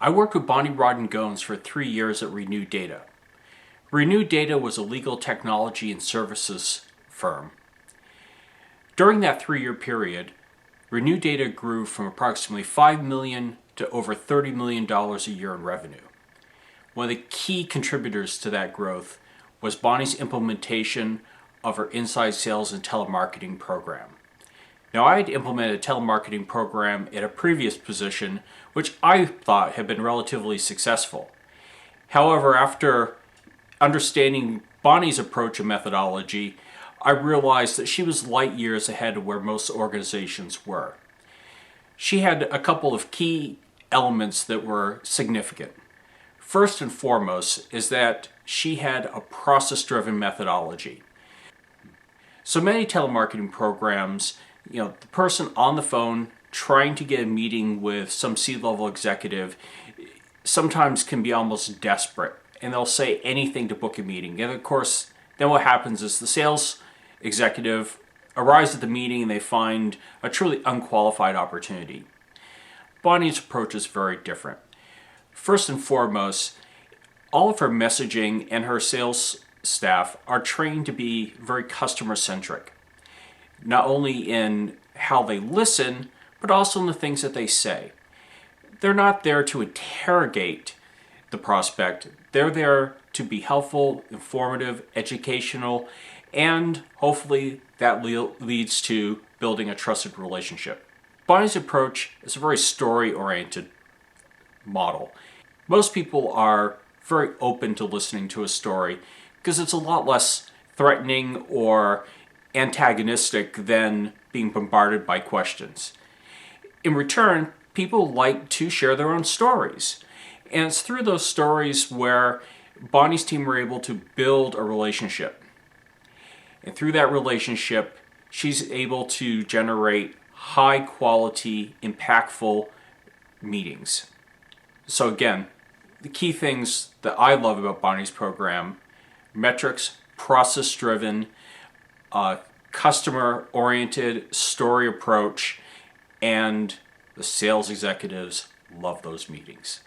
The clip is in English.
I worked with Bonnie, Rodden, Gomes for 3 years at RenewData. RenewData was a legal technology and services firm. During that 3-year period, RenewData grew from approximately $5 million to over $30 million a year in revenue. One of the key contributors to that growth was Bonnie's implementation of her inside sales and telemarketing program. Now, I had implemented a telemarketing program at a previous position, which I thought had been relatively successful. However, after understanding Bonnie's approach and methodology, I realized that she was light years ahead of where most organizations were. She had a couple of key elements that were significant. First and foremost is that she had a process-driven methodology. So many telemarketing programs, the person on the phone trying to get a meeting with some C-level executive sometimes can be almost desperate, and they'll say anything to book a meeting. And of course, then what happens is the sales executive arrives at the meeting and they find a truly unqualified opportunity. Bonnie's approach is very different. First and foremost, all of her messaging and her sales staff are trained to be very customer-centric, not only in how they listen, but also in the things that they say. They're not there to interrogate the prospect. They're there to be helpful, informative, educational, and hopefully that leads to building a trusted relationship. Bonnie's approach is a very story-oriented model. Most people are very open to listening to a story because it's a lot less threatening or antagonistic than being bombarded by questions. In return, people like to share their own stories. And it's through those stories where Bonnie's team were able to build a relationship. And through that relationship, she's able to generate high quality, impactful meetings. So again, the key things that I love about Bonnie's program: metrics, process-driven, customer-oriented story approach, and the sales executives love those meetings.